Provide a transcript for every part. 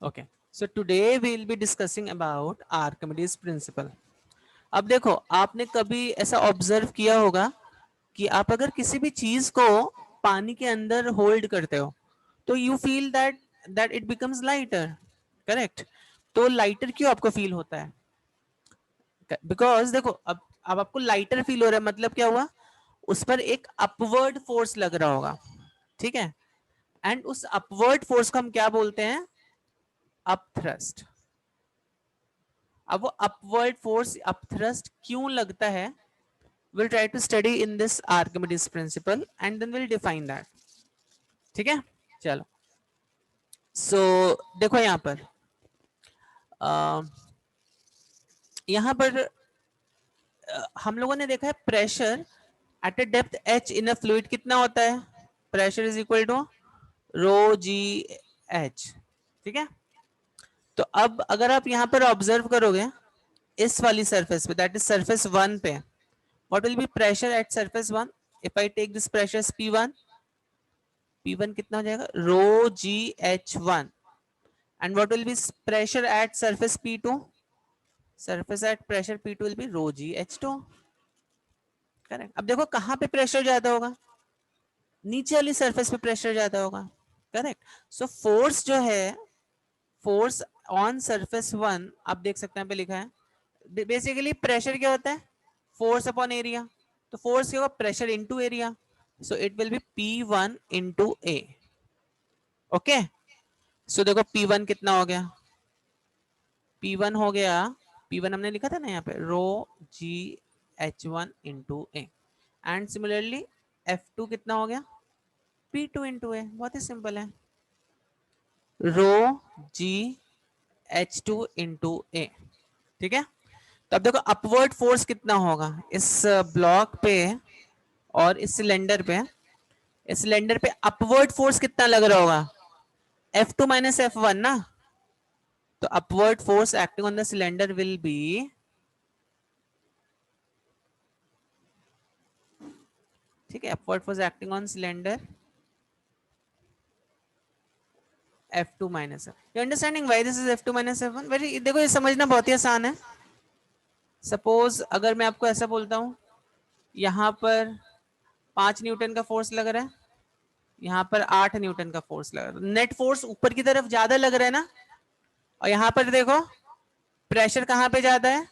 Okay, so today we will be discussing about Archimedes principle. अब देखो, आपने कभी ऐसा ऑब्जर्व किया होगा कि आप अगर किसी भी चीज को पानी के अंदर होल्ड करते हो तो you feel that it becomes lighter, correct? तो लाइटर क्यों आपको फील होता है? बिकॉज देखो, अब आपको लाइटर फील हो रहा है, मतलब क्या हुआ? उस पर एक अपवर्ड फोर्स लग रहा होगा, ठीक है? एंड उस अपवर्ड फोर्स को हम क्या बोलते हैं? अपथ्रस्ट। अब वो अपवर्ड फोर्स अपथ्रस्ट क्यों लगता है, we'll try to study in this Archimedes principle and then we'll define that. ठीक है, चलो। सो देखो यहाँ पर, अ, यहाँ पर हम लोगों ने देखा है pressure at a depth h in a fluid कितना होता है? Pressure is equal to rho g h, ठीक है? तो अब अगर आप यहाँ पर ऑब्जर्व करोगे इस वाली सरफेस पे, दैट इज सरफेस 1 पे, what will be pressure at surface 1? If I take this pressure P1, P1 कितना हो जाएगा? Rho g h one. And what will be pressure at surface P2? Surface at pressure P2 will be rho g h two, correct? अब देखो कहाँ पे pressure ज्यादा होगा? नीचे वाली सरफेस पे प्रेशर ज्यादा होगा, करेक्ट? सो फोर्स जो है, फोर्स ऑन सरफेस 1, आप देख सकते हैं यहाँ पे लिखा है बेसिकली प्रेशर क्या होता है? Force upon area. तो फोर्स क्या होगा? Pressure into area. So it will be P1 into a. Okay, so देखो P1 कितना हो गया? P1 हो गया, P1 हमने लिखा था ना यहाँ पे, rho g h one into a. And similarly F2 कितना हो गया? P2 इंटू ए। बहुत ही सिंपल है, rho g h two into a, ठीक है? तो अब देखो अपवर्ड फोर्स कितना होगा इस ब्लॉक पे और इस सिलेंडर पे? इस सिलेंडर पे अपवर्ड फोर्स कितना लग रहा होगा? F2 माइनस F1 ना। तो upward force acting on the cylinder will be, ठीक है, upward force acting on cylinder F2 minus. You understanding why this is F2 minus F1? Very, देखो ये समझना बहुत ही आसान है। सपोज अगर मैं आपको ऐसा बोलता हूं, यहाँ पर 5 न्यूटन का फोर्स लग रहा है, यहाँ पर 8 न्यूटन का फोर्स लग रहा है, नेट फोर्स ऊपर की तरफ ज्यादा लग रहा है ना? और यहाँ पर देखो प्रेशर कहाँ पे ज्यादा है?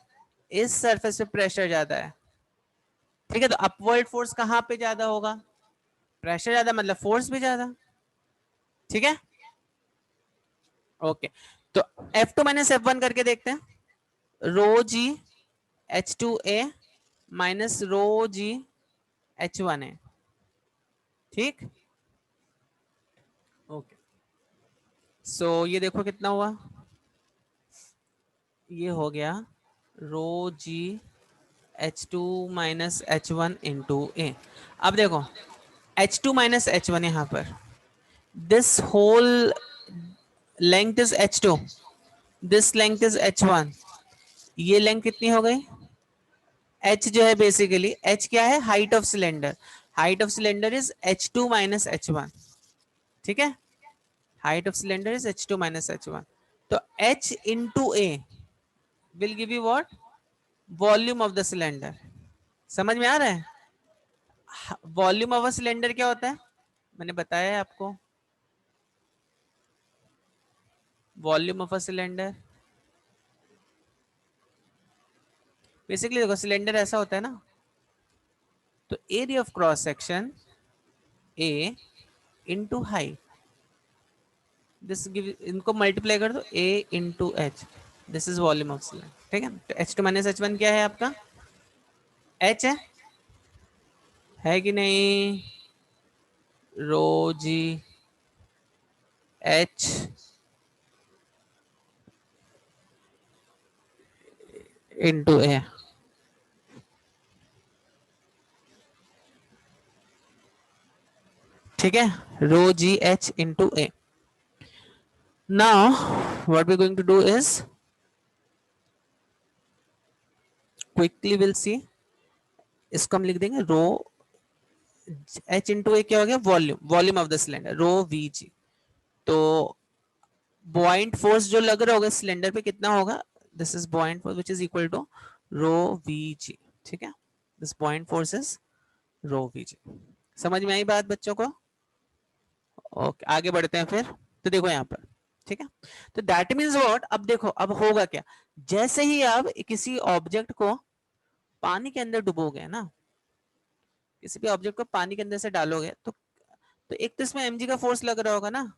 इस सरफेस पे प्रेशर ज्यादा है, ठीक है? तो अपवर्ड फोर्स कहाँ पे ज्यादा होगा? प्रेशर ज्यादा मतलब फोर्स भी ज्यादा, ठीक है? ओके, तो F2 माइनस F1 करके देखते हैं। Rho g h two a minus rho g h one a, ठीक? ओके, सो ये देखो कितना हुआ, ये हो गया rho g h two minus h one into a. अब देखो h two minus h one, यहाँ पर this whole length is h two, this length is h one. ये लेंथ कितनी हो गई? एच जो है बेसिकली, एच क्या है? Height of cylinder. Height of cylinder is h two minus h one, ठीक है? Height of cylinder is h two minus h one. तो h into a will give you what? Volume of the cylinder. समझ में आ रहा है? Volume of a cylinder क्या होता है? मैंने बताया है आपको, volume of a cylinder basically, देखो सिलेंडर ऐसा होता है ना, तो area of cross section a into height, this give, इनको मल्टीप्लाई कर दो, a into h, this is volume of cylinder, ठीक है? तो h two minus h one क्या है आपका? एच है कि नहीं? रो जी एच इंटू ए, ठीक है? Rho g h into a. Now what we going to do is quickly will see, इसको हम लिख देंगे रो एच इंटू ए, क्या हो गया? Volume, volume of the cylinder, rho v g. तो बॉइंट फोर्स जो लग रहा होगा सिलेंडर पे कितना होगा, this is buoyant force which is equal to rho v g. ठीक है, this buoyant force is rho v g. समझ में आई बात बच्चों को? ओके, आगे बढ़ते हैं फिर। तो देखो यहाँ पर, ठीक है, तो दैट मीन्स व्हाट, अब देखो अब होगा क्या, जैसे ही आप किसी ऑब्जेक्ट को पानी के अंदर डुबोगे ना, किसी भी ऑब्जेक्ट को पानी के अंदर से डालोगे तो एक तो इसमें mg का फोर्स लग रहा होगा ना,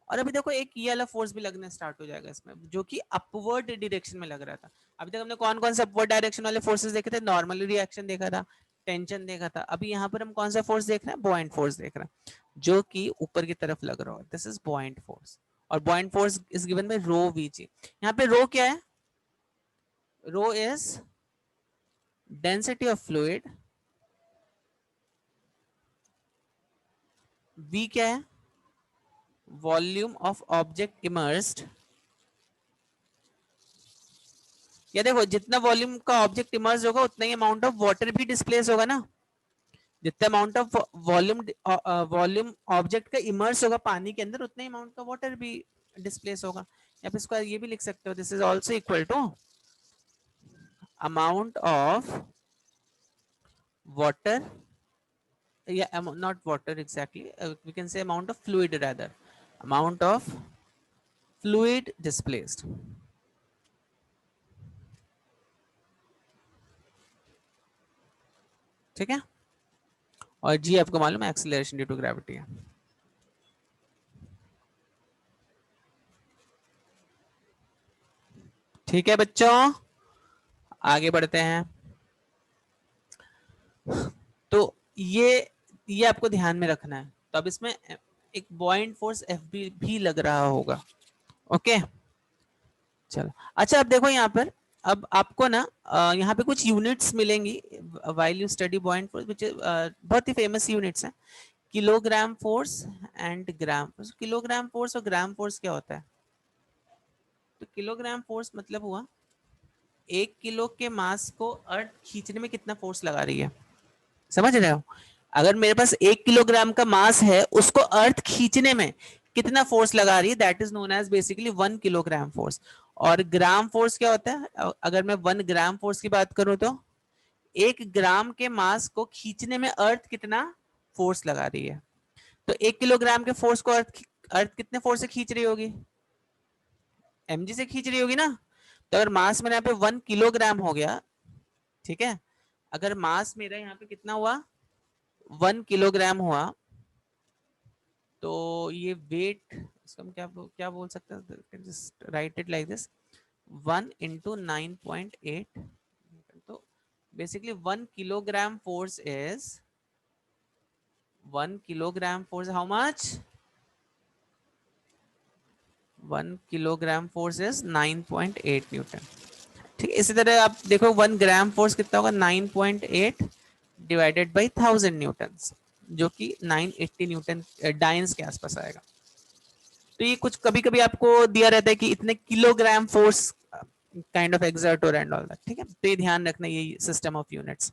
और अभी देखो एक ये वाला फोर्स भी लगना स्टार्ट हो जाएगा इसमें, जो कि अपवर्ड डायरेक्शन में लग रहा था। अभी तक हमने कौन कौन से अपवर्ड डायरेक्शन वाले फोर्सेस देखे थे, नॉर्मल रिएक्शन देखा था, टेंशन देखा था। अभी यहाँ पर हम कौन सा फोर्स देख रहे हैं, बॉइंट फोर्स देख रहे हैं, जो कि ऊपर की तरफ लग रहा है, दिस इज बॉइंट फोर्स। और buoyant force is given by rho v g. यहाँ पे रो क्या है, rho is density of fluid, v क्या है, वॉल्यूम ऑफ ऑब्जेक्ट इमर्स्ड। या देखो जितना वॉल्यूम का ऑब्जेक्ट इमर्ज होगा उतना ही अमाउंट ऑफ वाटर भी डिस्प्लेस होगा ना, जितना अमाउंट ऑफ वॉल्यूम ऑब्जेक्ट का इमर्स होगा पानी के अंदर, उतना ही अमाउंट का वाटर भी डिस्प्लेस होगा। या फिर इसको ये भी लिख सकते हो, this is also equal to amount of water, या not water exactly, we can say amount of fluid rather, amount of fluid displaced. ठीक है, और जी आपको मालूम है एक्सीलरेशन ड्यू टू ग्रेविटी है। ठीक है बच्चों, आगे बढ़ते हैं। तो ये आपको ध्यान में रखना है। तो अब इसमें एक बॉइंट फोर्स एफ भी लग रहा होगा। ओके, चलो अच्छा, अब देखो यहाँ पर, अब आपको ना यहाँ पे कुछ यूनिट्स मिलेंगी while you study buoyant force, which बहुत ही फेमस यूनिट्स हैं, kilogram force and gram force. Kilogram force और ग्राम फोर्स क्या होता है, तो किलोग्राम फोर्स मतलब हुआ 1 किलो के मास को अर्थ खींचने में कितना फोर्स लगा रही है, समझ रहे हो? अगर मेरे पास 1 किलोग्राम का मास है, उसको अर्थ खींचने में कितना फोर्स लगा रही है, that is known as basically 1 kilogram force. और ग्राम फोर्स क्या होता है, अगर मैं 1 ग्राम फोर्स की बात करूं तो 1 ग्राम के मास को खींचने में अर्थ कितना फोर्स लगा रही है। तो 1 किलोग्राम के फोर्स को अर्थ कितने फोर्स से खींच रही होगी, mg से खींच रही होगी ना। तो अगर मास मेरा यहाँ पे 1 किलोग्राम हो गया, ठीक है, अगर मास मेरा यहाँ पे कितना हुआ, 1 किलोग्राम हुआ, तो ये वेट, इसको हम क्या बोल सकते हैं, just right it like this, 1 into 9.8। तो basically 1 kilogram force how much, 1 kilogram force is 9.8 Newton. ठीक है, इसी तरह आप देखो 1 ग्राम फोर्स कितना होगा, 9.8 डिवाइडेड बाई 1000 न्यूटन, जो कि 980 न्यूटन डाइंस के आसपास आएगा। तो ये कुछ कभी कभी आपको दिया रहता है कि इतने kilogram force kind of exert और एंड ऑल दैट। ठीक है, तो ये ध्यान रखना, ये सिस्टम ऑफ यूनिट्स।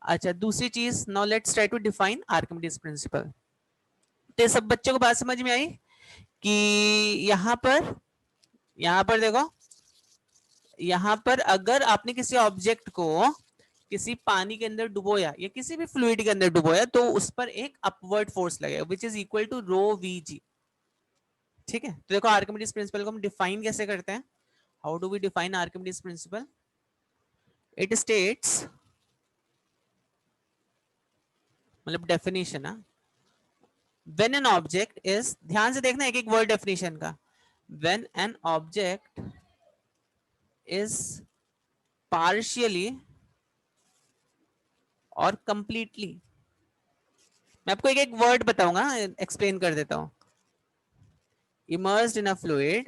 अच्छा, दूसरी चीज, now let's try to define Archimedes principle. तो ये सब बच्चों को बात समझ में आई कि यहाँ पर देखो, यहाँ पर अगर आपने किसी ऑब्जेक्ट को किसी पानी के अंदर डुबोया या किसी भी फ्लूइड के अंदर डुबोया, तो उस पर एक अपवर्ड फोर्स लगेगा which is equal to rho v g. ठीक है, तो देखो आर्किमिडीज प्रिंसिपल को हम डिफाइन कैसे करते हैं, how do we define Archimedes principle, it states, मतलब डेफिनेशन है, व्हेन एन ऑब्जेक्ट इज, ध्यान से देखना एक एक वर्ड डेफिनेशन का, when an object is partially और कंप्लीटली, मैं आपको एक एक वर्ड बताऊंगा, एक्सप्लेन कर देता हूं, immersed in a fluid,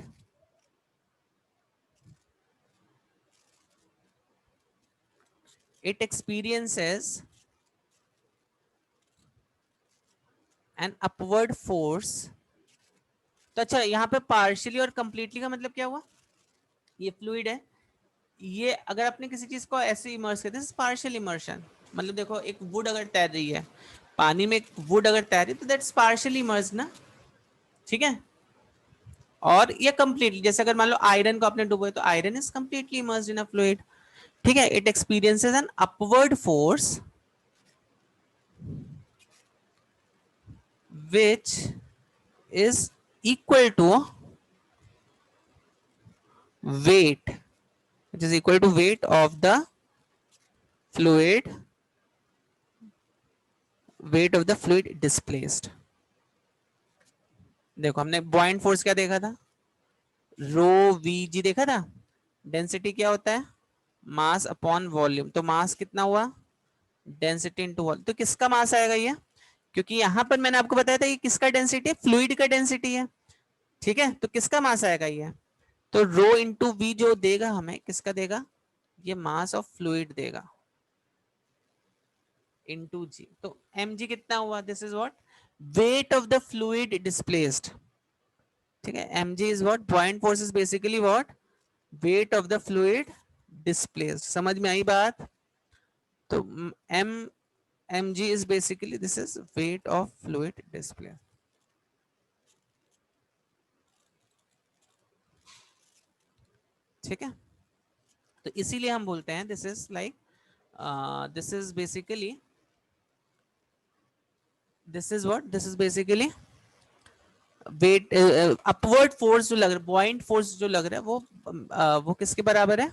it experiences an upward force। तो अच्छा, यहाँ पे पार्शियली और कंप्लीटली का मतलब क्या हुआ, ये फ्लूइड है, ये अगर आपने किसी चीज को ऐसे इमर्स कर दिया, पार्शियल इमर्शन, मतलब देखो एक वुड अगर तैर रही है पानी में, एक वुड अगर तैर रही है तो दैट्स पार्शियली इमर्स्ड ना। ठीक है, और ये कंप्लीटली, जैसे अगर मान लो आयरन को आपने डुबोया तो iron is completely immersed in a fluid, ठीक है। It experiences an upward force which is equal to weight, which is equal to weight of the fluid, weight of the fluid displaced. देखो हमने buoyant force क्या देखा था, रो v जी देखा था। Density क्या होता है, मास अपॉन वॉल्यूम, तो मास कितना हुआ, डेंसिटी इनटू वॉल्यूम। तो किसका मास आएगा ये, क्योंकि यहां पर मैंने आपको बताया था ये किसका डेंसिटी है, फ्लूइड का डेंसिटी है, ठीक है। तो किसका मास आएगा ये, तो रो इंटू वी जो देगा हमें, किसका देगा, ये मास ऑफ फ्लूइड देगा इनटू जी। तो एम जी कितना हुआ, this is what, weight of the fluid displaced, ठीक है। M g is what, buoyant force is basically what, weight of the fluid displaced. समझ में आई बात, तो m m g is basically this is weight of fluid displaced, ठीक है। तो इसीलिए हम बोलते हैं this is like, this is basically, this is what, this is basically weight, upward force जो लग रहा है, बॉइंट फोर्स जो लग रहा है वो किसके बराबर है,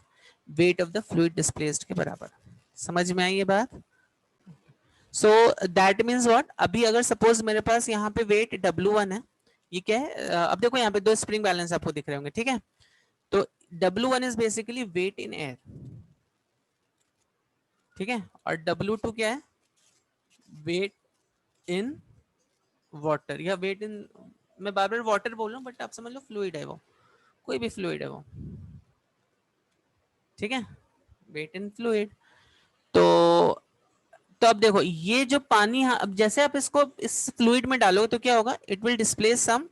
wait of the fluid displaced के बराबर। समझ में आई ये बात, सो दैट मीन्स व्हाट, अभी अगर सपोज मेरे पास यहाँ पे वेट W1 है, ये क्या है, अब देखो यहाँ पे दो स्प्रिंग बैलेंस आपको दिख रहे होंगे, ठीक है। तो W1 is basically weight in air, ठीक है, और W2 क्या है, वेट इन वाटर, या वेट इन, मैं बार बार वाटर बोल रहा हूँ बट आप समझ लो फ्लूइड है वो, कोई भी फ्लूइड है वो, ठीक है, वेट इन फ्लूइड। तो अब देखो ये जो पानी, अब जैसे आप इसको इस फ्लूइड में डालोगे तो क्या होगा, इट विल डिस्प्लेस सम,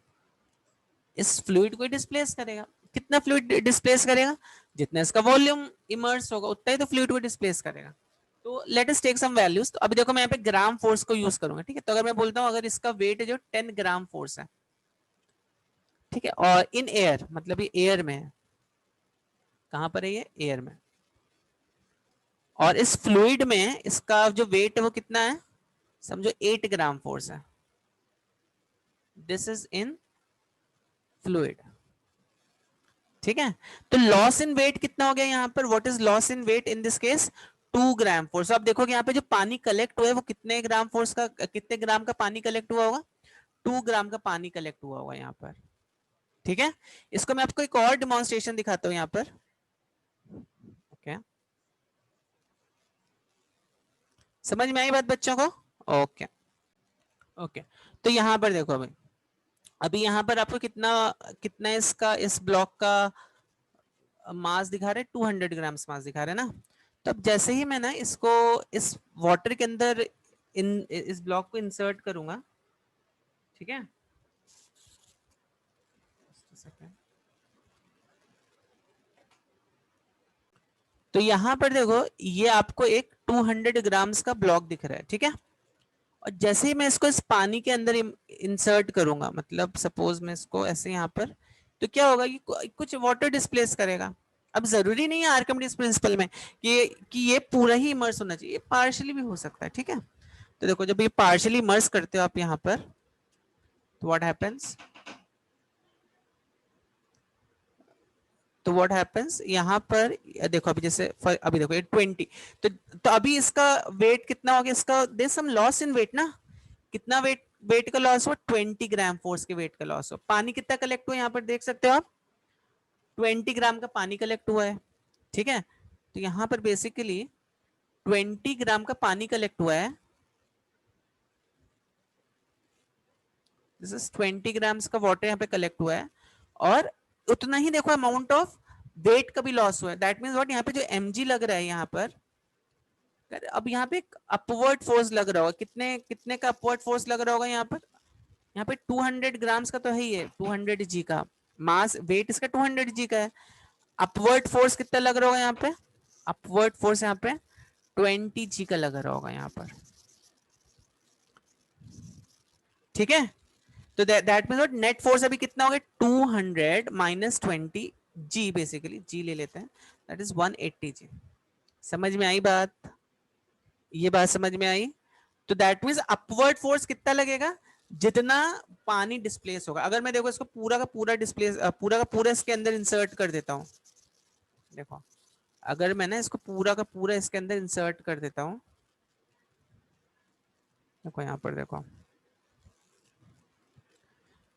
इस फ्लूइड को डिस्प्लेस करेगा। कितना फ्लूइड डिस्प्लेस करेगा, जितना इसका वॉल्यूम इमर्स होगा उतना ही तो फ्लूइड को डिस्प्लेस करेगा। तो let us take some values. तो अभी देखो मैं यहाँ पे ग्राम फोर्स को यूज करूंगा, ठीक है। तो अगर मैं बोलता हूँ अगर इसका वेट जो 10 ग्राम फोर्स है, ठीक है, और इन एयर, मतलब ये एयर में है, कहां पर है ये, एयर में, और इस फ्लूइड में इसका जो वेट है वो कितना है, समझो 8 ग्राम फोर्स है, दिस इज इन फ्लूइड, ठीक है। तो लॉस इन वेट कितना हो गया यहाँ पर, what is loss in weight in this case, 2 gram force. आप देखोगे यहाँ पे जो पानी कलेक्ट हुआ है वो कितने ग्राम फोर्स का, कितने ग्राम का पानी कलेक्ट हुआ होगा, 2 ग्राम का पानी कलेक्ट हुआ होगा यहाँ पर, ठीक है। इसको मैं आपको एक और डिमॉन्स्ट्रेशन दिखाता हूँ यहाँ पर, ओके, समझ में आई बात बच्चों को, ओके ओके। तो यहाँ पर देखो अभी, अभी यहाँ पर आपको कितना, कितना इसका, इस ब्लॉक का मास दिखा रहे, 200 ग्राम्स मास दिखा रहे ना। तो अब जैसे ही मैं ना इसको इस वाटर के अंदर इन इस ब्लॉक को इंसर्ट करूंगा, ठीक है, तो यहां पर देखो ये आपको एक 200 ग्राम्स का ब्लॉक दिख रहा है, ठीक है। और जैसे ही मैं इसको इस पानी के अंदर इंसर्ट करूंगा, मतलब सपोज मैं इसको ऐसे यहाँ पर, तो क्या होगा कि कुछ वाटर डिस्प्लेस करेगा। अब जरूरी नहीं है आर्किमिडीज प्रिंसिपल में कि ये पूरा ही इमर्स होना चाहिए, पार्शियली भी हो सकता है, ठीक है। तो देखो जब ये पार्शियली इमर्स करते हो आप यहाँ पर, तो व्हाट हैपेंस, तो व्हाट हैपेंस यहाँ पर, देखो अभी जैसे अभी देखो ये 20, तो अभी इसका वेट कितना हो गया, इसका there some loss in weight ना, कितना वेट, वेट का लॉस हुआ, 20 ग्राम फोर्स के वेट का लॉस हुआ। पानी कितना कलेक्ट हुआ यहाँ पर देख सकते हो आप, 20 ग्राम का पानी कलेक्ट हुआ है, ठीक है। तो यहाँ पर बेसिकली 20 ग्राम का पानी कलेक्ट हुआ है, दिस इज 20 ग्राम्स का वाटर यहाँ पे कलेक्ट हुआ है, और उतना ही देखो अमाउंट ऑफ वेट का भी लॉस हुआ है। दैट मीन्स व्हाट, यहाँ पे जो mg लग रहा है यहाँ पर, अब यहाँ पे अपवर्ड फोर्स लग रहा होगा, कितने कितने का अपवर्ड फोर्स लग रहा होगा यहाँ पर, यहाँ पे 200 ग्राम्स का तो है ही है, 200 जी का मास, वेट इसका 200 जी का है। अपवर्ड फोर्स कितना लग रहा होगा यहाँ पे, अपवर्ड फोर्स यहाँ पे 20 जी का लग रहा होगा यहाँ पर, ठीक है। तो that means what, net force अभी कितना हो गया, 200 माइनस 20 जी, बेसिकली जी ले लेते हैं, दैट इज 180 जी। समझ में आई बात? ये बात समझ में आई? तो दैट मींस अपवर्ड फोर्स कितना लगेगा, जितना पानी डिस्प्लेस होगा। अगर मैं देखो इसको पूरा का पूरा डिस्प्लेस, पूरा का पूरा इसके अंदर इंसर्ट कर देता हूं, देखो अगर मैं ना इसको पूरा का पूरा इसके अंदर इंसर्ट कर देता हूं, देखो यहाँ पर देखो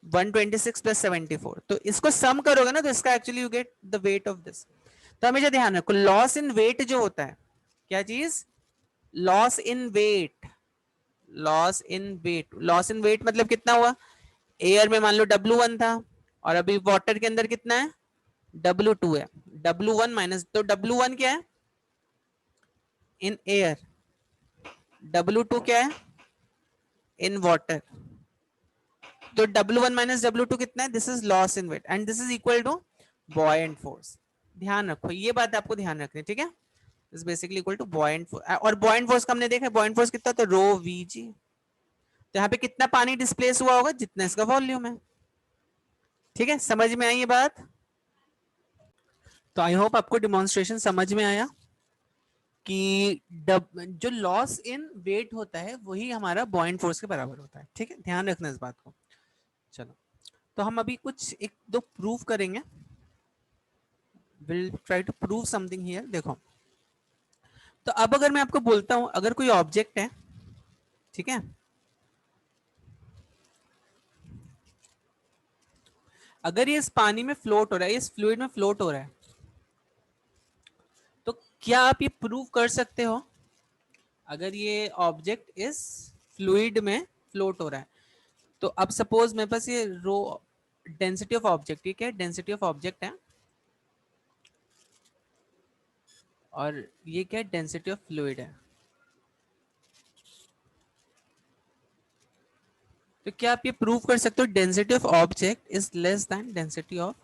126 प्लस 74, तो इसको सम करोगे ना तो इसका actually you get the weight of this. तो हमेशा ध्यान रखो, लॉस इन वेट जो होता है, क्या चीज, loss in weight, loss in weight, loss in weight मतलब कितना हुआ, एयर में मान लो W1 था और अभी वाटर के अंदर कितना है, W2 है, W1 माइनस, तो W1 क्या है इन एयर, W2 क्या है इन वाटर, तो W1 माइनस W2 कितना है, this is loss in weight and this is equal to buoyant force. ध्यान रखो, ये बात आपको ध्यान रखनी है, ठीक है, is basically equal to buoyant force. और बॉयंट फोर्स का हमने देखा है, बॉयंट फोर्स कितना, तो रो वी जी। तो यहाँ पे कितना पानी डिस्प्लेस हुआ होगा, जितना इसका वॉल्यूम है। ठीक है, समझ में आई ये बात? तो आई होप आपको डिमॉन्स्ट्रेशन समझ में आया कि जो लॉस इन वेट होता है वही हमारा बॉयंट फोर्स के बराबर होता है। ठीक है, ध्यान रखना इस बात को। चलो, तो हम अभी कुछ एक दो प्रूव करेंगे, will try to prove something here. देखो, तो अब अगर मैं आपको बोलता हूं, अगर कोई ऑब्जेक्ट है, ठीक है, अगर ये इस पानी में फ्लोट हो रहा है, इस फ्लूइड में फ्लोट हो रहा है, तो क्या आप ये प्रूव कर सकते हो, अगर ये ऑब्जेक्ट इस फ्लूइड में फ्लोट हो रहा है, तो अब सपोज मेरे पास ये रो डेंसिटी ऑफ ऑब्जेक्ट, ठीक है, डेंसिटी ऑफ ऑब्जेक्ट है, और ये क्या है, डेंसिटी ऑफ फ्लूइड है। तो क्या आप ये प्रूव कर सकते हो density of object is less than density of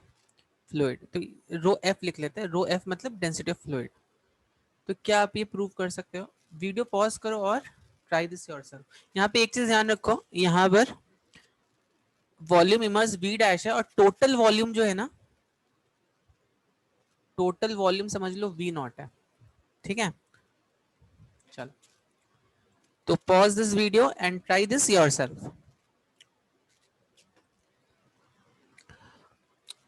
fluid? तो रो एफ लिख लेते हैं, रो एफ मतलब डेंसिटी ऑफ फ्लूइड। तो क्या आप ये प्रूव कर सकते हो? वीडियो पॉज करो और ट्राई दिस योरसेल्फ। यहाँ पे एक चीज ध्यान रखो, यहाँ पर वॉल्यूम इमर्स वी डैश है और टोटल वॉल्यूम जो है ना, टोटल वॉल्यूम समझ लो वी नॉट है। ठीक है, चलो, तो pause this video and try this yourself.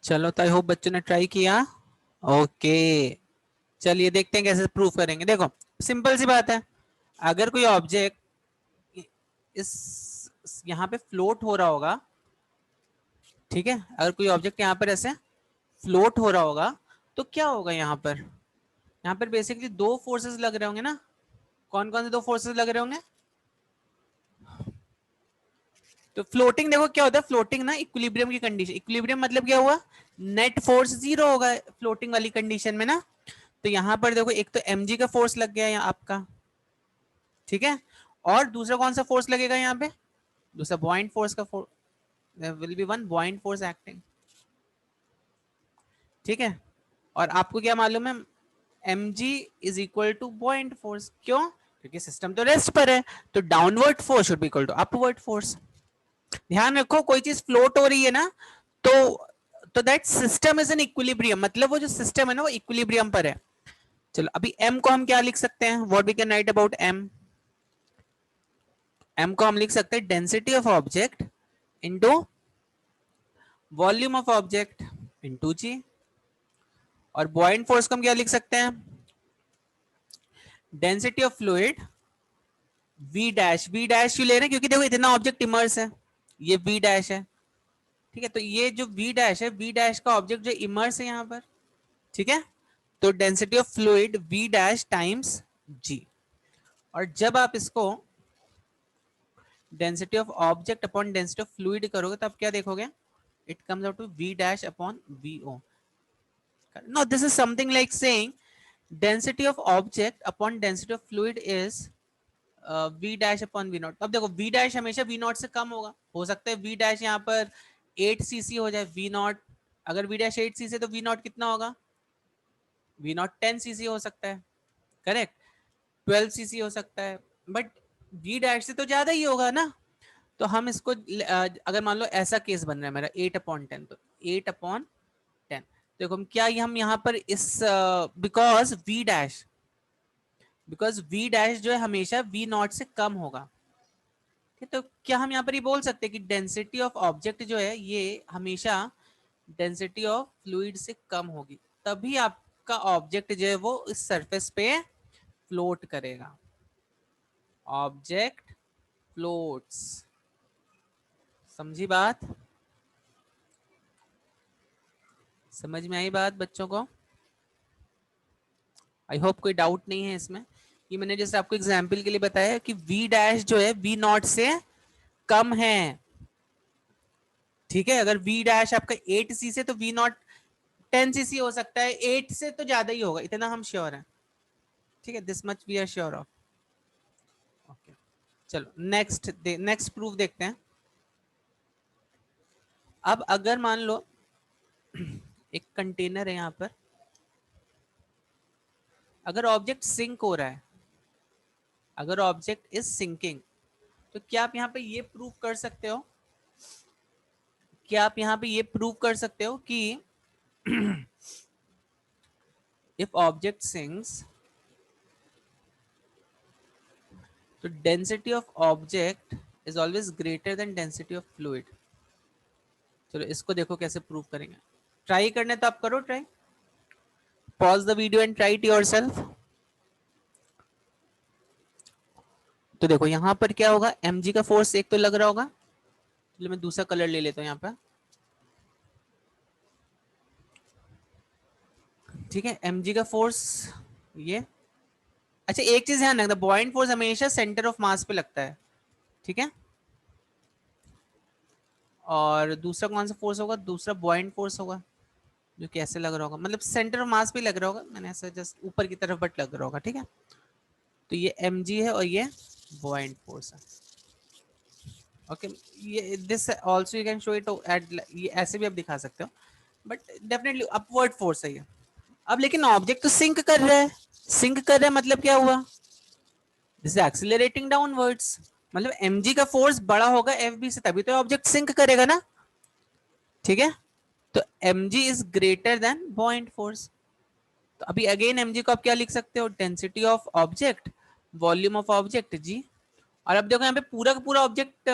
चलो, तो आई होप बच्चों ने ट्राई किया। ओके, चलिए देखते हैं कैसे प्रूव करेंगे। देखो, सिंपल सी बात है, अगर कोई ऑब्जेक्ट इस यहाँ पे फ्लोट हो रहा होगा, ठीक है, अगर कोई ऑब्जेक्ट यहाँ पर ऐसे फ्लोट हो रहा होगा, तो क्या होगा यहाँ पर, यहाँ पर बेसिकली दो फोर्सेस लग रहे होंगे ना। कौन कौन से दो फोर्सेस लग रहे होंगे? तो फ्लोटिंग देखो क्या होता है, फ्लोटिंग ना इक्विलिब्रियम की कंडीशन, इक्विलिब्रियम मतलब क्या हुआ, नेट फोर्स जीरो होगा फ्लोटिंग वाली कंडीशन में ना। तो यहाँ पर देखो, एक तो mg का फोर्स लग गया यहाँ आपका, ठीक है, और दूसरा कौन सा फोर्स लगेगा यहाँ पे, दूसरा बॉइंट फोर्स का फोर्स, will be one buoyant force acting. ठीक है, और आपको क्या मालूम है, mg is equal to buoyant force, क्यों, क्योंकि सिस्टम तो रेस्ट पर है, तो downward force should be equal to upward force. ध्यान रखो, कोई चीज फ्लोट हो रही है ना, तो that system is in equilibrium, मतलब वो जो सिस्टम है ना वो इक्विलिब्रियम पर है। चलो, अभी m को हम क्या लिख सकते हैं, what we can write about m, m को हम लिख सकते हैं density of object into volume of object into g, और बॉइंट फोर्स को हम क्या लिख सकते हैं, density of fluid v dash, v dash क्यों ले रहे हैं, क्योंकि देखो इतना ऑब्जेक्ट इमर्स है, ये v डैश है, ठीक है, तो ये जो v डैश है, v डैश का ऑब्जेक्ट जो इमर्स है यहाँ पर, ठीक है, तो density of fluid v dash times g। और जब आप इसको density of object upon density of fluid करोगे तो आप क्या देखोगे, it comes out to v dash upon vo। No, this is something like saying density of object upon density of fluid is v dash upon v naught. अब देखो, v dash हमेशा v not से कम होगा, हो सकता है v dash यहाँ पर 8 cc हो जाए, v नॉट, अगर v डैश 8 cc तो v नॉट कितना होगा, v नॉट 10 cc हो सकता है, करेक्ट, 12 cc हो सकता है, बट v डैश से तो ज्यादा ही होगा ना। तो हम इसको अगर मान लो ऐसा केस बन रहा है मेरा 8/10, तो 8/10 देखो हम क्या हम यहाँ पर इस बिकॉज वी डैश जो है हमेशा वी नॉट से कम होगा। तो क्या हम यहाँ पर ये बोल सकते हैं कि डेंसिटी ऑफ ऑब्जेक्ट जो है ये हमेशा डेंसिटी ऑफ फ्लूइड से कम होगी, तभी आपका ऑब्जेक्ट जो है वो इस सरफेस पे फ्लोट करेगा। ऑब्जेक्ट फ्लोट्स, समझी बात? समझ में आई बात बच्चों को? आई होप कोई डाउट नहीं है इसमें। ये मैंने जैसे आपको एग्जाम्पल के लिए बताया कि वी डैश जो है वी नॉट से कम है। ठीक है, अगर वी डैश आपका 8 सी से, तो वी नॉट 10 cc हो सकता है, 8 से तो ज्यादा ही होगा, इतना हम श्योर हैं। ठीक है, this much we are sure of. Okay, चलो नेक्स्ट प्रूफ देखते हैं। अब अगर मान लो एक कंटेनर है यहाँ पर, अगर ऑब्जेक्ट सिंक हो रहा है, अगर ऑब्जेक्ट इज सिंकिंग, तो क्या आप यहाँ पे ये प्रूव कर सकते हो, क्या आप यहाँ पे ये प्रूव कर सकते हो कि इफ ऑब्जेक्ट सिंक्स तो density of object is always greater than density of fluid? चलो इसको देखो कैसे प्रूव करेंगे। ट्राई करने तो आप करो try, pause the video and try it yourself. तो देखो यहाँ पर क्या होगा, mg का फोर्स एक तो लग रहा होगा, चलो मैं दूसरा कलर ले लेता हूँ यहाँ पर। ठीक है, mg का फोर्स ये। अच्छा एक चीज ध्यान रखना, बॉइंट फोर्स हमेशा सेंटर ऑफ मास पे लगता है। ठीक है, और दूसरा कौन सा फोर्स होगा, दूसरा बॉइंट फोर्स होगा, जो कैसे लग रहा होगा, मतलब सेंटर ऑफ मास पे लग रहा होगा, मैंने ऐसा जस्ट ऊपर की तरफ बट लग रहा होगा। ठीक है, तो ये mg है और ये बॉइंट फोर्स है। ओके, ये this also you can show it at, ये ऐसे भी आप दिखा सकते हो, बट डेफिनेटली अपवर्ड फोर्स है ये। अब लेकिन ऑब्जेक्ट तो सिंक कर रहा है, सिंक कर रहा है मतलब क्या हुआ, दिस इज एक्सीलरेटिंग डाउनवर्ड्स, मतलब mg का फोर्स बड़ा होगा fb से, तभी तो ऑब्जेक्ट सिंक करेगा ना। ठीक है, तो mg is greater then बॉइंट force. तो अभी अगेन mg को आप क्या लिख सकते हो, density of object, volume of object g। और अब देखो यहाँ पे पूरा का पूरा ऑब्जेक्ट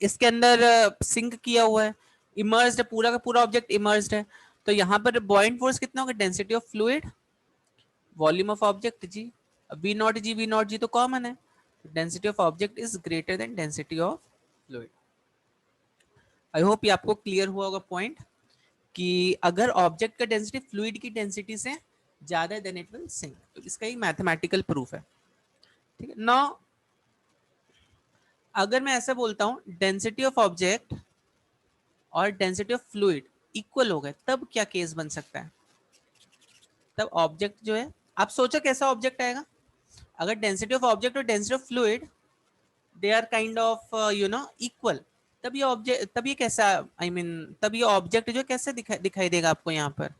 इसके अंदर सिंक किया हुआ है, इमर्स्ड है, पूरा का पूरा ऑब्जेक्ट इमर्स्ड है। तो यहाँ पर बॉइंट फोर्स कितना होगा, density of fluid, volume of object g, v not g तो कॉमन है, density of object is greater than density of fluid. I hope ये आपको क्लियर हुआ होगा पॉइंट, कि अगर ऑब्जेक्ट का डेंसिटी फ्लूइड की डेंसिटी से ज्यादा है देन इट विल सिंक। तो इसका ही मैथमेटिकल प्रूफ है। ठीक है, नाउ अगर मैं ऐसा बोलता हूं डेंसिटी ऑफ ऑब्जेक्ट और डेंसिटी ऑफ फ्लूइड इक्वल हो गए, तब क्या केस बन सकता है, तब ऑब्जेक्ट जो है, आप सोचो कैसा ऑब्जेक्ट आएगा, अगर डेंसिटी ऑफ ऑब्जेक्ट और density of fluid they are kind of equal, तब ये ऑब्जेक्ट, तब ये कैसा, आई मीन तब ये ऑब्जेक्ट जो कैसे दिखाई देगा आपको यहाँ पर,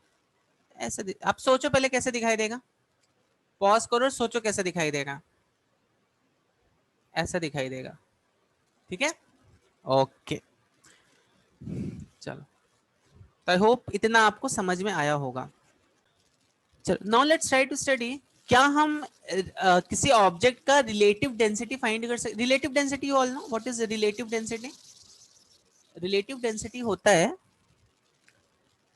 ऐसे आप सोचो पहले कैसे दिखाई देगा, पॉज करो सोचो कैसे दिखाई देगा, ऐसा दिखाई देगा। ठीक है, ओके, चलो, आई होप इतना आपको समझ में आया होगा। चलो now let's try to study, क्या हम किसी ऑब्जेक्ट का रिलेटिव डेंसिटी फाइंड कर सकते। Relative density you all know what is relative density. Relative density होता है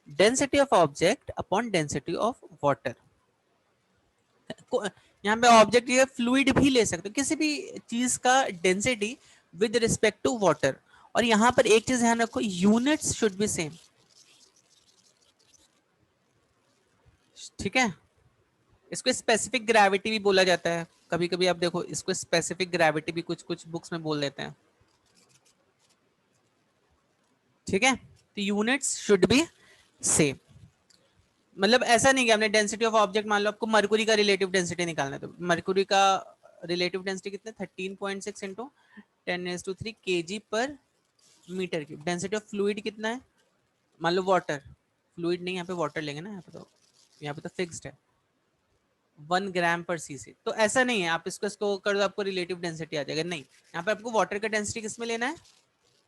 density of object upon density of water. यहाँ पे ऑब्जेक्ट ये फ्लूइड भी ले सकते हो, किसी भी चीज का density with respect to water. और यहाँ पर एक चीज ध्यान रखो, यूनिट्स शुड बी सेम। ठीक है, इसको स्पेसिफिक ग्रेविटी भी बोला जाता है, कभी कभी आप देखो इसको स्पेसिफिक ग्रेविटी भी कुछ कुछ बुक्स में बोल देते हैं। ठीक है, तो यूनिट्स शुड बी सेम, मतलब ऐसा नहीं कि हमने डेंसिटी ऑफ ऑब्जेक्ट, मान लो आपको मरकुरी का रिलेटिव डेंसिटी निकालना है, तो मरकुरी का रिलेटिव डेंसिटी कितना, 13.6 इंटू 10⁻³ kg पर metre cube. Density of fluid कितना है, मान लो वाटर, फ्लूइड नहीं यहाँ पे वाटर लेंगे ना, यहाँ पे तो फिक्स्ड है 1 ग्राम पर सीसी। तो ऐसा नहीं है आप इसको इसको कर दो आपको रिलेटिव डेंसिटी आ जाएगा, नहीं, यहाँ पे आपको वाटर का डेंसिटी किस में लेना है,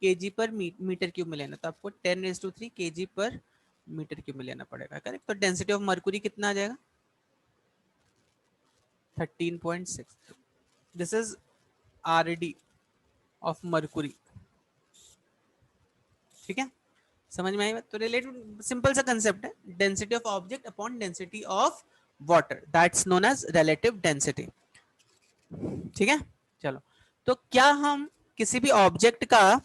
केजी पर मीटर क्यूब में लेना, तो आपको 10⁻³ केजी पर मीटर क्यूब में लेना पड़ेगा, करेक्ट। तो डेंसिटी ऑफ मर्कुरी कितना आ जाएगा 13.6। This is RD of mercury, ठीक है, समझ में आई बात। तो रिलेटिव सिंपल सा कंसेप्ट है, density of object upon density of water, that's known as relative density, ठीक है। चलो, तो क्या हम किसी भी ऑब्जेक्ट का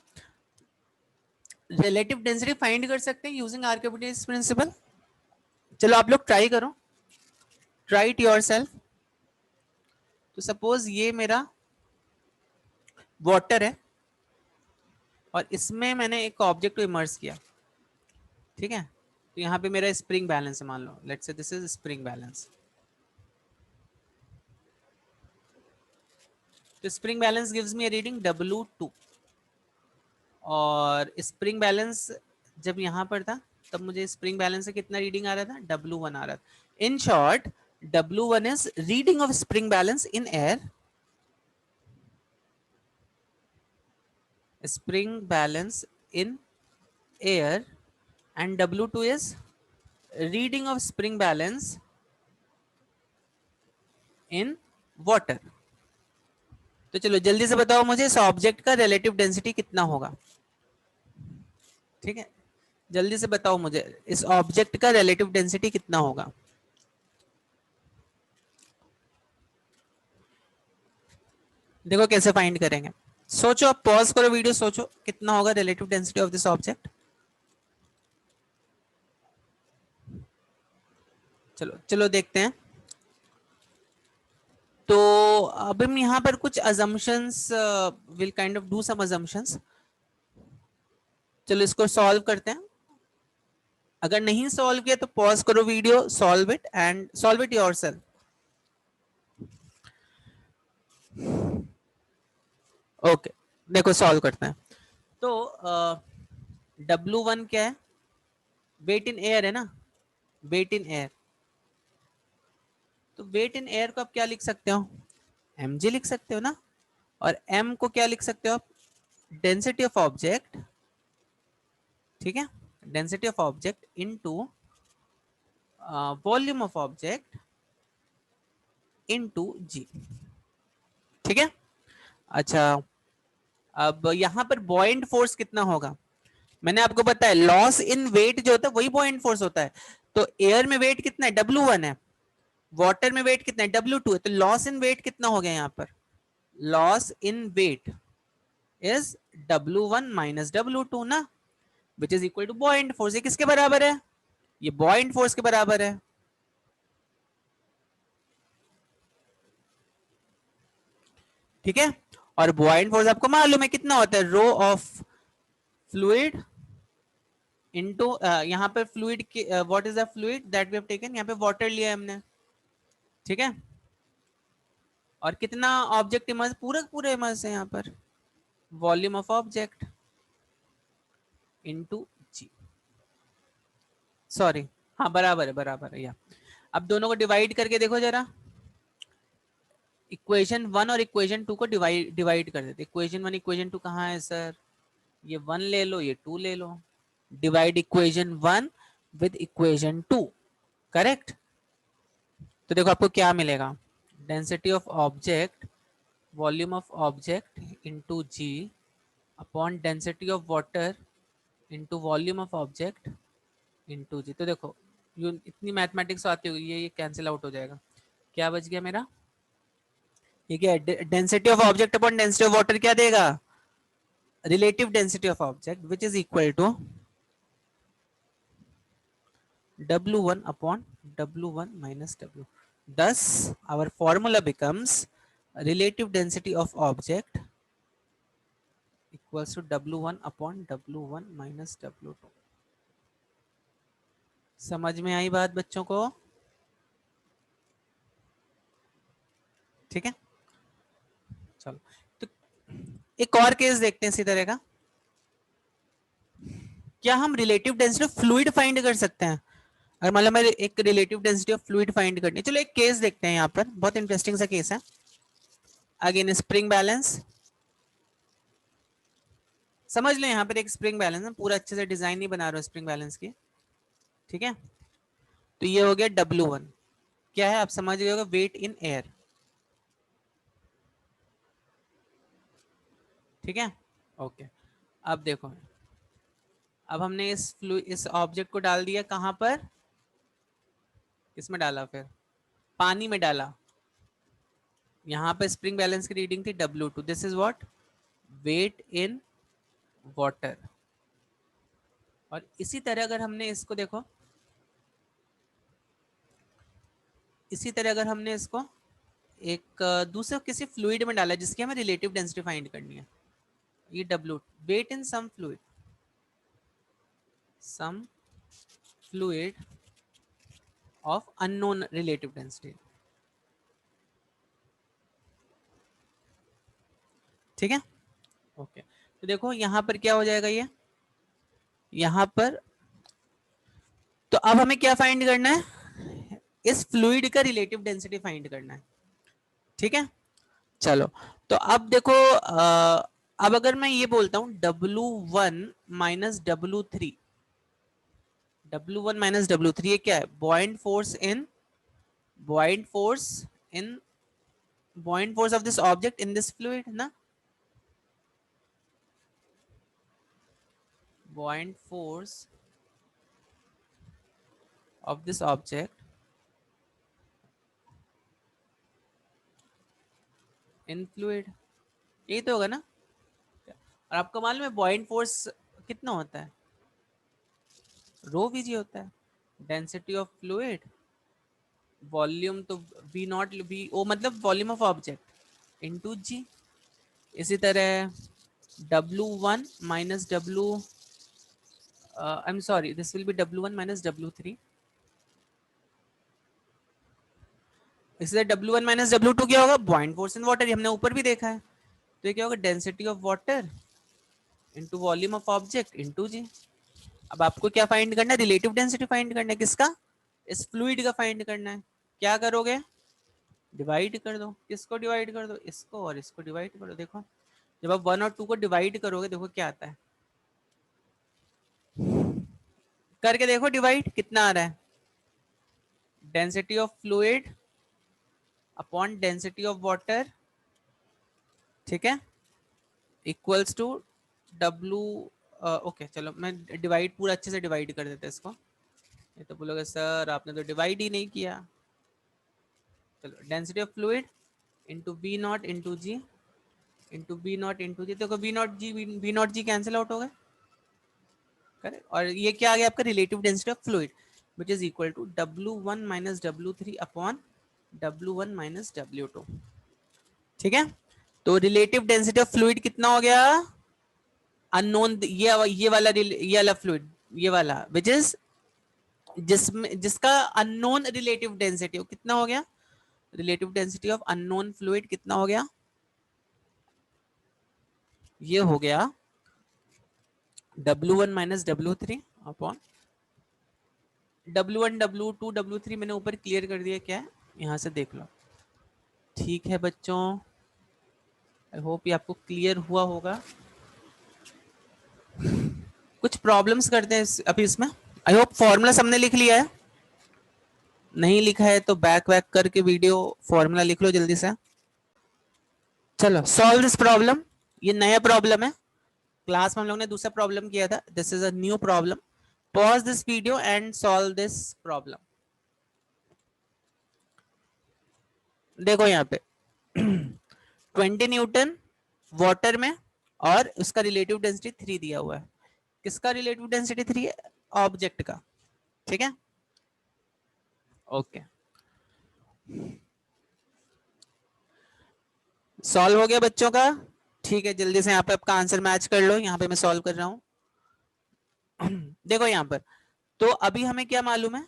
रिलेटिव डेंसिटी फाइंड कर सकते हैं यूजिंग आर्किमिडीज प्रिंसिपल? चलो आप लोग ट्राई करो, ट्राई इट योरसेल्फ। तो सपोज ये मेरा वाटर है और इसमें मैंने एक ऑब्जेक्ट को इमर्स किया, ठीक है। तो यहाँ पे मेरा स्प्रिंग बैलेंस है, मान लो let's say this is spring balance. तो spring balance gives me reading W2, और स्प्रिंग बैलेंस जब यहाँ पर था तब मुझे स्प्रिंग बैलेंस से कितना रीडिंग आ रहा था, W1 आ रहा था। In short W1 is reading of spring balance in air, spring balance in air, and W2 is reading of spring balance in water। तो चलो जल्दी से बताओ मुझे इस ऑब्जेक्ट का रिलेटिव डेंसिटी कितना होगा, ठीक है, जल्दी से बताओ मुझे इस ऑब्जेक्ट का रिलेटिव डेंसिटी कितना होगा। देखो कैसे फाइंड करेंगे, सोचो, आप पॉज करो वीडियो, सोचो कितना होगा relative density of this object. चलो चलो देखते हैं। तो अब हम यहाँ पर कुछ assumptions will kind of do some assumptions। चलो इसको सॉल्व करते हैं, अगर नहीं सॉल्व किया तो पॉज करो video, solve it and solve it yourself. Okay, देखो सॉल्व करते हैं। तो W1 क्या है, वेट इन एयर है ना, वेट इन एयर। तो वेट इन एयर को आप क्या लिख सकते हो, mg लिख सकते हो ना, और m को क्या लिख सकते हो आप, डेंसिटी ऑफ ऑब्जेक्ट, ठीक है, density of object into volume of object into g, ठीक है। अच्छा, अब यहां पर बॉइंट फोर्स कितना होगा, मैंने आपको बताया लॉस इन वेट जो होता है वही बॉइंट फोर्स होता है। तो एयर में वेट कितना है, W1 है, वाटर में वेट कितना है, W2 है। तो लॉस इन वेट कितना हो गया यहाँ पर, loss in weight is W1 minus W2 ना, which is equal to buoyant force. ये किसके बराबर है, ये बॉइंट फोर्स के बराबर है, ठीक है। और बॉइंट फोर्स आपको मालूम है कितना होता है, रो ऑफ फ्लूइड इनटू यहाँ पे फ्लूइड की what is the fluid that we have taken, यहाँ पे वाटर लिया है हमने, ठीक है। और कितना ऑब्जेक्ट इमर्स, पूरा पूरा इमर्स है यहाँ पर, volume of object into g, sorry, हाँ बराबर है, बराबर है। या अब दोनों को डिवाइड करके देखो जरा, इक्वेशन 1 और इक्वेशन 2 को डिवाइड कर देते। इक्वेशन 1 इक्वेशन 2 कहाँ है सर, ये 1 ले लो, ये 2 ले लो, divide equation 1 with equation 2, correct. तो देखो आपको क्या मिलेगा, density of object, volume of object into g upon density of water into volume of object into g. तो देखो इतनी मैथमेटिक्स आती होगी, ये कैंसिल आउट हो जाएगा, क्या बच गया मेरा, ठीक है, density of object upon density of water क्या देगा, relative density of object which is equal to W1 upon W1 minus W। Thus, our formula becomes relative density of object equals to W1 upon W1 minus W2। समझ में आई बात बच्चों को, ठीक है। चलो, तो एक और केस देखते हैं इसी तरह का। क्या हम relative density of fluid find कर सकते हैं, अगर मतलब मैं एक relative density of fluid find करनी है। चलो एक केस देखते हैं, यहाँ पर बहुत इंटरेस्टिंग सा केस है। अगेन स्प्रिंग बैलेंस, समझ लो यहाँ पर एक स्प्रिंग बैलेंस है, पूरा अच्छे से डिजाइन नहीं बना रहा स्प्रिंग बैलेंस की, ठीक है। तो ये हो गया W1, क्या है आप समझ गए होगा, वेट इन एयर, ठीक है। ओके, अब देखो, अब हमने इस ऑब्जेक्ट को डाल दिया कहां पर, किसमें डाला, फिर पानी में डाला। यहां पर स्प्रिंग बैलेंस की रीडिंग थी W2, this is what, weight in water. और इसी तरह अगर हमने इसको देखो, इसी तरह अगर हमने इसको एक दूसरे किसी फ्लूइड में डाला जिसकी हमें रिलेटिव डेंसिटी फाइंड करनी है, ये W, weight in some fluid, some fluid of unknown relative density, ठीक है। ओके, तो देखो यहां पर क्या हो जाएगा, ये यहां पर, तो अब हमें क्या फाइंड करना है, इस फ्लूइड का रिलेटिव डेंसिटी फाइंड करना है, ठीक है। चलो, तो अब देखो अब अगर मैं ये बोलता हूं W1 minus W3, W1 minus W3 ये क्या है, buoyant force in, buoyant force in, buoyant force of this object in this fluid ना, buoyant force of this object in fluid, यही तो होगा ना। और आपको मालूम है बॉइंट फोर्स कितना होता है, रो वीजी होता है, डेंसिटी ऑफ फ्लूइड, वॉल्यूम तो वी नॉट वी ओ मतलब वॉल्यूम ऑफ ऑब्जेक्ट इनटू जी। इसी तरह W1 minus W, I am sorry, this will be W1 minus W3, इसी तरह W1 माइनस W2 क्या होगा, बॉइंट फोर्स इन वाटर, हमने ऊपर भी देखा है। तो ये क्या होगा, density of water into volume of object into g. अब आपको क्या फाइंड करना है, रिलेटिव डेंसिटी फाइंड करना है, किसका, इस फ्लूइड का फाइंड करना है। क्या करोगे, डिवाइड कर दो, किसको डिवाइड कर दो, इसको और इसको डिवाइड कर दो। देखो जब आप 1 और 2 को डिवाइड करोगे देखो क्या आता है, करके देखो डिवाइड कितना आ रहा है, density of fluid upon density of water, ठीक है, इक्वल्स टू W, ओके चलो मैं डिवाइड पूरा अच्छे से डिवाइड कर देते इसको, ये तो बोलोगे सर आपने तो डिवाइड ही नहीं किया। चलो density of fluid into b not into g, into b not into g, देखो b not g, b not g cancel out हो गए, करेक्ट। और ये क्या आ गया आपका, relative density of fluid which is equal to W1 minus W3 upon W1 minus W2, ठीक है। तो रिलेटिव डेंसिटी ऑफ फ्लूइड कितना हो गया, अननोन, ये वाला फ्लूइड, ये वाला विच इज, जिसमें जिसका अननोन रिलेटिव डेंसिटी हो, कितना हो गया, relative density of unknown fluid कितना हो गया, ये हो गया W1 minus W3 upon W1 W2 W3 मैंने ऊपर क्लियर कर दिया, क्या है यहां से देख लो, ठीक है बच्चों, आई होप ये आपको क्लियर हुआ होगा। कुछ प्रॉब्लम्स करते हैं अभी इसमें, आई होप फॉर्मूला सबने लिख लिया है, नहीं लिखा है तो बैक वैक करके वीडियो फॉर्मूला लिख लो जल्दी से। चलो सॉल्व दिस प्रॉब्लम, ये नया प्रॉब्लम है, क्लास में हम लोग ने दूसरा प्रॉब्लम किया था, this is a new problem. Pause this video and solve this problem. देखो यहाँ पे 20 न्यूटन वाटर में और उसका रिलेटिव डेंसिटी 3 दिया हुआ है, किसका रिलेटिव डेंसिटी 3 है, ऑब्जेक्ट का, ठीक है। ओके, सॉल्व हो गया बच्चों का, ठीक है, जल्दी से यहाँ पे आपका आंसर मैच कर लो, यहाँ पे मैं सॉल्व कर रहा हूँ। देखो यहाँ पर, तो अभी हमें क्या मालूम है,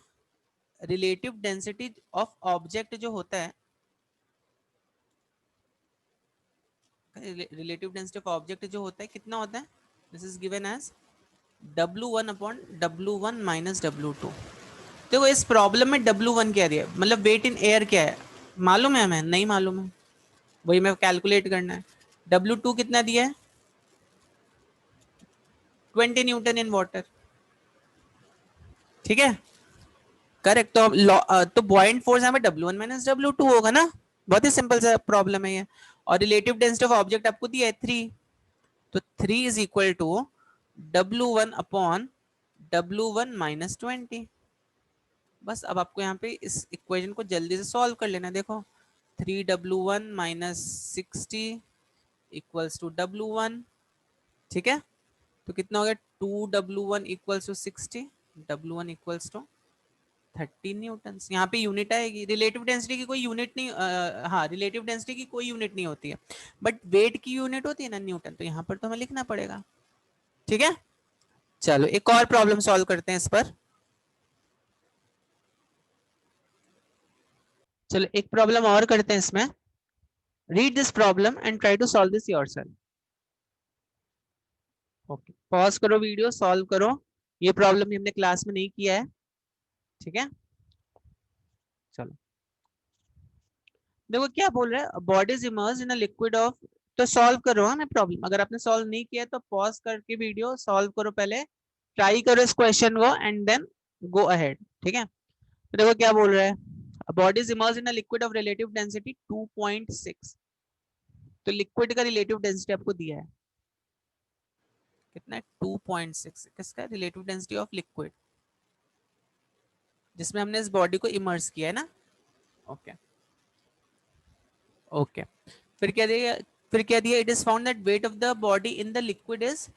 रिलेटिव डेंसिटी ऑफ ऑब्जेक्ट जो होता है, रिलेटिव डेंसिटी ऑफ ऑब्जेक्ट जो होता है कितना होता है, this is given as W1 upon W1 minus W2। देखो इस प्रॉब्लम में W1 क्या दिया है, मतलब वेट इन एयर क्या है, मालूम है हमें, नहीं मालूम है, वही मैं कैलकुलेट करना है। W2 कितना दिया है, 20 न्यूटन इन वाटर, ठीक है, करेक्ट। तो तो बॉइंट फोर्स यहाँ पे W1 माइनस W2 होगा ना, बहुत ही सिंपल सा प्रॉब्लम है ये। और रिलेटिव डेंसिटी ऑफ ऑब्जेक्ट आपको दिया है 3, तो 3 is equal to W1 upon W1 minus 20। बस अब आपको यहाँ पे इस इक्वेशन को जल्दी से सॉल्व कर लेना है। देखो 3W1 minus 60 equals to W1, ठीक है। तो कितना हो गया, 2W1 equals to 60, W1 equals to 30 newton. यहाँ पे यूनिट आएगी, रिलेटिव डेंसिटी की कोई यूनिट नहीं, हाँ रिलेटिव डेंसिटी की कोई यूनिट नहीं होती है, बट वेट की यूनिट होती है ना न्यूटन, तो यहाँ पर तो हमें लिखना पड़ेगा, ठीक है। चलो एक और प्रॉब्लम सॉल्व करते हैं इस पर। चलो एक प्रॉब्लम और करते हैं इसमें। Read this problem and try to solve this yourself. Okay, pause करो वीडियो, सॉल्व करो। ये प्रॉब्लम हमने क्लास में नहीं किया है, ठीक है। चलो देखो क्या बोल रहा है, body is immersed in a liquid of, तो सॉल्व करो हमें प्रॉब्लम। अगर आपने सॉल्व नहीं किया तो पॉज करके वीडियो सॉल्व करो पहले, ट्राई करो इस क्वेश्चन को एंड देन गो अहेड, ठीक है। तो देखो क्या बोल रहा है, body is immersed in a liquid of relative density 2.6। तो लिक्विड का रिलेटिव डेंसिटी आपको दिया है कितना है, 2.6। किसका, रिलेटिव डेंसिटी ऑफ लिक्विड जिसमें हमने इस बॉडी को इमर्स किया है ना। ओके ओके, फिर क्या दिया, फिर क्या दिया, it is found that weight of the body in the liquid is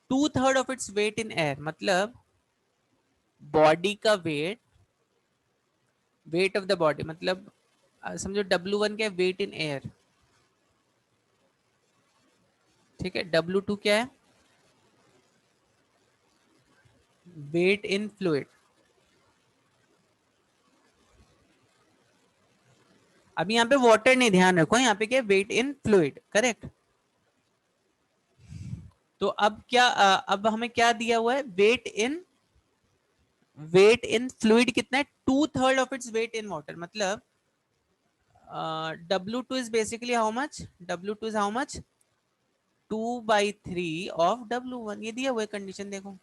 2/3 of its weight in air. मतलब बॉडी का weight, weight of the body मतलब समझो W1 क्या है, वेट इन एयर, ठीक है। W2 क्या है, वेट इन फ्लूइड। अब यहाँ पे वाटर नहीं, ध्यान रखो यहाँ पे क्या है, वेट इन फ्लूइड, करेक्ट। तो अब क्या अब हमें क्या दिया हुआ है, वेट इन फ्लूइड कितना है, 2/3 of its weight in water. मतलब W2 is basically how much, W2 is how much, 2/3 of W1। ये दिया हुआ है कंडीशन, देखो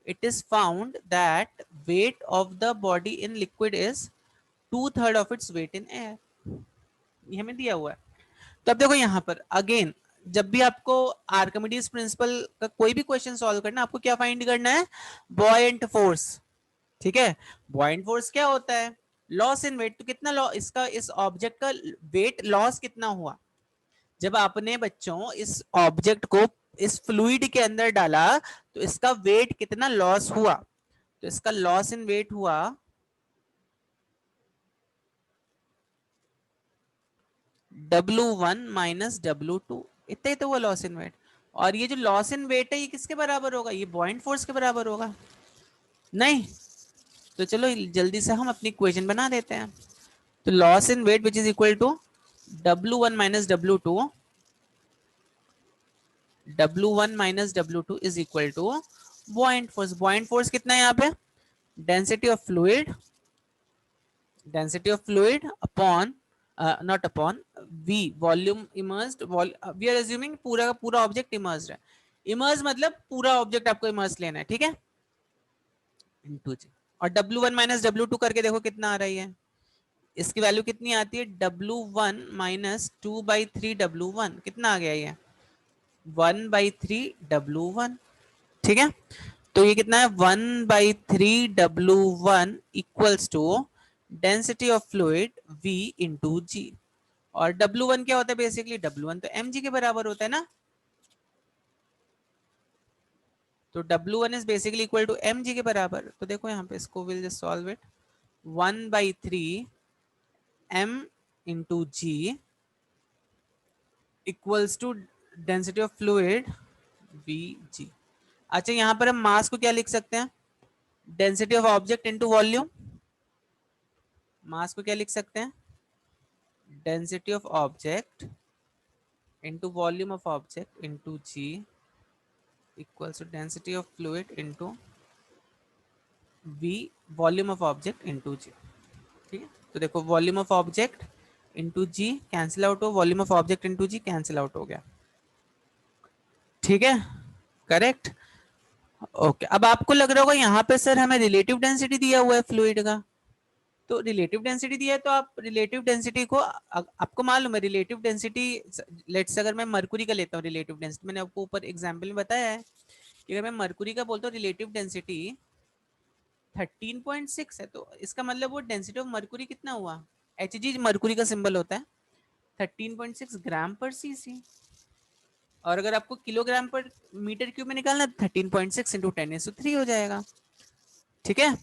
it is found that weight of the body in liquid is 2/3 of its weight in air। ये हमें दिया हुआ है। तो अब देखो यहाँ पर अगेन, जब भी आपको आर्किमिडीज प्रिंसिपल का कोई भी क्वेश्चन सॉल्व करना, आपको क्या फाइंड करना है, बॉयंट फोर्स, ठीक है। बॉयंट फोर्स क्या होता है, लॉस इन वेट। तो कितना लॉ इसका, इस ऑब्जेक्ट का वेट लॉस कितना हुआ, जब आपने बच्चों इस ऑब्जेक्ट को इस फ्लूइड के अंदर डाला तो इसका वेट कितना लॉस हुआ। तो इसका लॉस इन वेट हुआ W1 माइनस W2, इतना ही तो हुआ लॉस इन वेट। और ये जो लॉस इन वेट है ये किसके बराबर होगा, ये बॉयंट फोर्स के बराबर होगा, नहीं। तो चलो जल्दी से हम अपनी इक्वेशन बना देते हैं। तो loss in weight which is equal to W1 minus W2, W1 minus W2 is equal to buoyant force. Buoyant force कितना है यहाँ पे, density of fluid, density of fluid upon, not upon, V volume immersed, we are assuming पूरा का पूरा object immersed है। Immerse मतलब पूरा ऑब्जेक्ट आपको इमर्स लेना है, ठीक है, इनटू जी। और W1 माइनस W2 करके देखो कितना आ रही है, इसकी वैल्यू कितनी आती है, W1 माइनस 2/3 W1, कितना आ गया ये, 1/3 W1, ठीक है। तो ये कितना है, 1/3 W1 equals to density of fluid V into g. और W1 क्या होता है, बेसिकली W1 तो mg के बराबर होता है ना। तो W1 is basically equal to mg के बराबर। तो देखो यहाँ पे इसको will just solve it, 1/3 m into g equals to density of fluid Vg। अच्छा यहाँ पर हम मास को क्या लिख सकते हैं, density of object into volume. Mass को क्या लिख सकते हैं, density of object into volume of object into g equals to density of fluid into V volume of object into g, ठीक है। तो देखो volume of object into g cancel out हो, volume of object into g cancel out हो गया, ठीक है। Correct. Okay, अब आपको लग रहा होगा यहाँ पे सर हमें रिलेटिव डेंसिटी दिया हुआ है फ्लूइड का, तो रिलेटिव डेंसिटी दिया है तो आप रिलेटिव डेंसिटी को आपको मालूम है रिलेटिव डेंसिटी, लेट्स अगर मैं मरकुरी का लेता हूँ रिलेटिव डेंसिटी, मैंने आपको ऊपर एग्जांपल में बताया है कि अगर मैं मरकुरी का बोलता हूँ रिलेटिव डेंसिटी 13.6 है, तो इसका मतलब वो डेंसिटी ऑफ मरकुरी कितना हुआ, Hg मरकुरी का सिंबल होता है 13.6 ग्राम पर सीसी, और अगर आपको किलोग्राम पर मीटर क्यूब में निकालना 13.6 इंटू 10⁻³ हो जाएगा। ठीक है,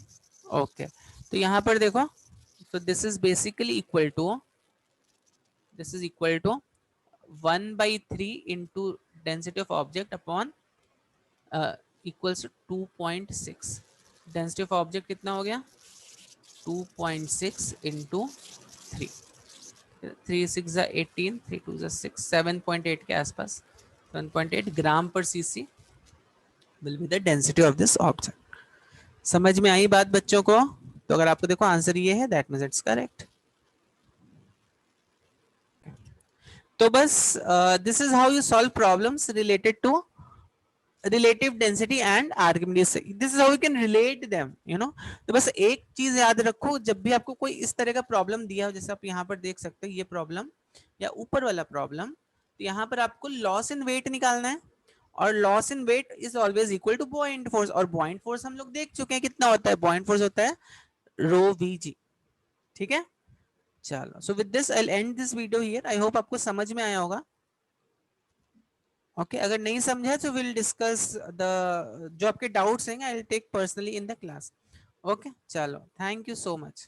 ओके। तो यहाँ पर देखो, so this is basically equal to, this is equal to 1/3 into density of object upon equals to 2.6। Density of object कितना हो गया 2.6 into 3, 3 6 18, 3 2 6, 7.8 के आसपास, 7.8 ग्राम पर CC will be the density of this object. समझ में आई बात बच्चों को? तो अगर आपको देखो आंसर ये है, दैट मींस इट्स करेक्ट। तो बस this is how you solve problems related to relative density and Archimedes, this is how you can relate them, you know. तो बस एक चीज याद रखो, जब भी आपको कोई इस तरह का प्रॉब्लम दिया हो, जैसे आप यहाँ पर देख सकते हो ये प्रॉब्लम या ऊपर वाला प्रॉब्लम, तो यहाँ पर आपको लॉस इन वेट निकालना है, और loss in weight is always equal to buoyant force, और बॉइंट फोर्स हम लोग देख चुके हैं कितना होता है, बॉइंट फोर्स होता है रो वी। ठीक है, चलो, so with this I will and this video here. I hope आपको समझ में आया होगा। ओके, अगर नहीं समझा तो विल डिस्कस द जो आपके डाउट्स हैं I will take personally in the class. Okay, चलो, थैंक यू सो मच।